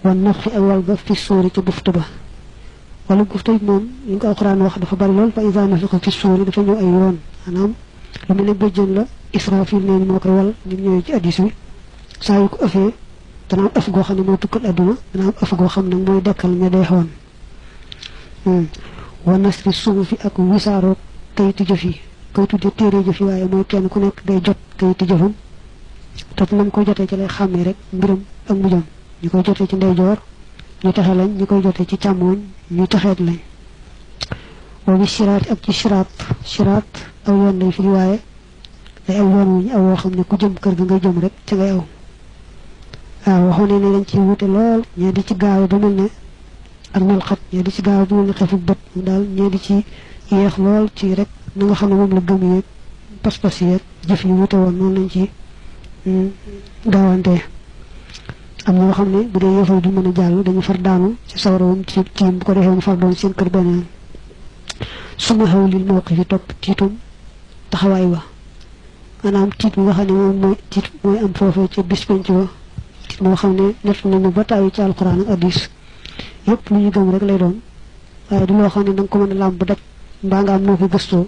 wan nafxi ak wal ba fi suuri ci buftu ba wala buftu yi moom li nga ko alxuraan wax dafa bari lool fa iza nufixa fi suuri dafa ñëw ay yoon maanaam lu mel ne bëjjën la Israfil nee moo koy wal ni ñëwee ci hadiis wi saa yu ko ëffee dana am ëff goo xam ne moo tukkal adduna dana am ëff goo xam ne mooy dekkal ña deexoon wa nasri suhufi ak wisaaroo kayitu jëf yi koy tudde téere jëf yi waaye mooy kenn ku nekk day jot kayitu jëfam te nam koy jotee ci lay xàmmee rek mbiram ak mujjam ñu koy jotee ci ndeyjoor ñu texe lañ ñu koy jotee ci càmmooñ ñu texeet lañ wa bi siraat ak ci siraat aw yoon lay firi waaye day aw yoon wu ñu aw woo xam ne ku jëm kër ga ngay jëm rek ca ngay aw waaw waxoon ne dañ ci wute lool ñee di ci gaaw ba mel ne ak melxat ñee di ci gaaw ba mel ne xefuk bët mu daal ñee di ci yéex lool ci rek na nga xam ne moom la gëm yeeg pas-pas yeeg jëf yi wute woon noonu lañ ci gaawante am ñoo xam ne bu dee yéefal du mën a jàll dañu far daanu ci sawarawum ci tiim bu ko defee mu far doon seen kër beneen suma xaw lil mawqif yi topp tiitum taxawaay ba maanaam tiit bi nga xam ne moom mooy tiit mooy am foofee ci bis penc ba tiit moo xam ne nett nañu ba tàyyi ci alxuraan ak hadiis yëpp lu ñu gëm rek lay doon waaye du loo xam ne da nga ko mën a làmb daj mbaa nga am noo ko gëstoo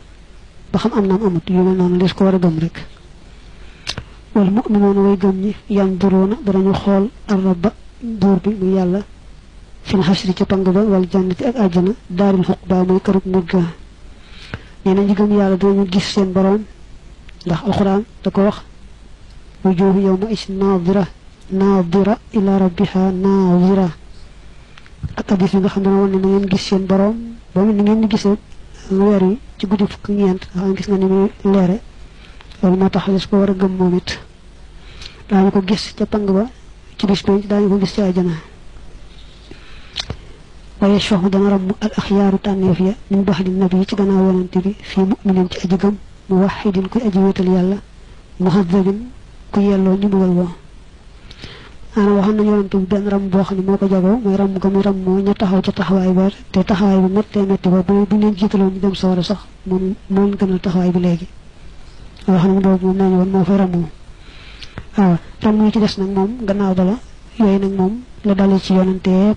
ba xam am naam amut yu mel noonu lees ko war a gëm rek wal mu'minuuna way gëm ñi yanduruuna danañu xool ar-rabba buur bi muy yàlla fil xasri ca pang ba wal jannati ak àjjana daaril xuqba mooy kërug mujj ga nee na ñi gëm yàlla danañu gis seen borom ndax alxuraan da ko wax wujuuhu yawma is naadira ila rabbiha naadira ak hadiis bi nga xam ne woon ne na ngeen gis seen borom ba mu ni ngeen di gisee weer wi ci guddi fukk ñeent nga xam gis nga ni muy leere loolu moo tax les ko war a gëm moom it daañu ko gis ca pang ba ci bis penc daañu ko gis ci àjjana waaye soxna dana ramm al axyaaru tànneef ya min baxdi nabi ci gannaaw yonante bi fii muminin ci aji gëm mu waxidin kuy aji wéetal yàlla muhadabin ku yelloo ñu mbugal woo ana waxoon nañu yonante bi benn ram boo xam ne moo ko jagoo mooy ram ga muy ram moo ña taxaw ca taxawaay ba te taxawaay bi méttee métti ba bu leen jiitaloon ñu dem sawara sax moom moo leen gënal taxawaay bi léegi wax nañu boobu moom nañu woon moo fay ramoo waaw ram yi ci des nag moom gannaaw ba la yooyu nag moom la dalee ci yonante yeeg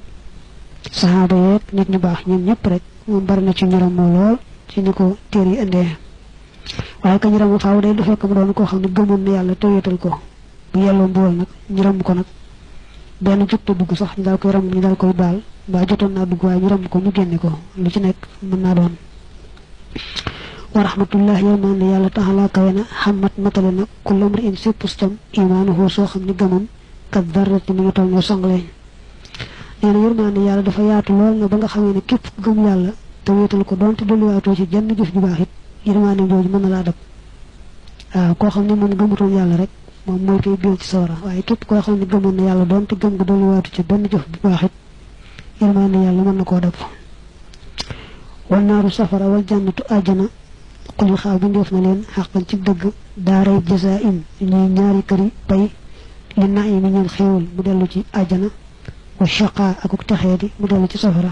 saxaaba yeeg nit ñu baax ñoom ñëpp rek moom bari na ci ñu ramoo lool ci ni ko téer yi indee waaye ka ñu ramu faaw day du fekk mu doon koo xam ne gëmoon na yàlla te wéetal ko bu yelloo mbugal nag ñu ram ko nag benn jot te dugg sax ñu daal koy ram ñu daal koy baal ba jotoon naa dugg waaye ñu ram ko ñu génne ko lu ci nekk mën naa doon wa rahmatullah yow maan ne yàlla taxalaa kawe na xamat matale na ku lamri in séppustam imaanuhu soo xam ne gëmam kat darrati mi ngi toll ne songleñ nee na yërmaande yàlla dafa yaatu lool nga ba nga xamee ne képp ku gëm yàlla te wéetal ko doonte dolliwaatoo ci jenn jëf ju baax it yërmaande jooju mën na laa dab waaw koo xam ne moom gëmutoon yàlla rek moom mooy koy biir ci sawara waaye képp koo xam ne gëmoon na yàlla doonte gëm nga dolliwaatu ci benn jëf bu baax it yërmaande yàlla mën na koo dab wal naaru safara wal jannatu àjjana xuli xaaw bi ndeef na leen xaqan ci dëgg daaray jazaa'in ñuy ñaari këri pay li na yi mi ñeen xéewal mu dellu ci àjjana wa shaqa akuk texee di mu dellu ci safara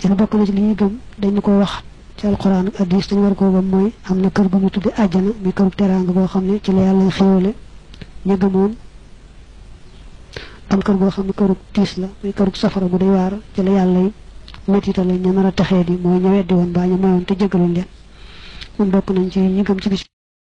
dina bokk na ci li ñuy gëm dañu ko wax ci alquran ak hadiis dañu war koo gëm mooy am na kër gu ñu tudde àjjana muy kërug teraanga boo xam ne ci la yàlla xéewale ña gëmoon am kër goo xam ne kërug tiis la muy kërug safara bu day waar ci la yàlla mettitale ña nar a texee di mooy ña weddi woon baa ña mayoon te jégaluñ leen moom bokk nañ ci ñi gëm ci bis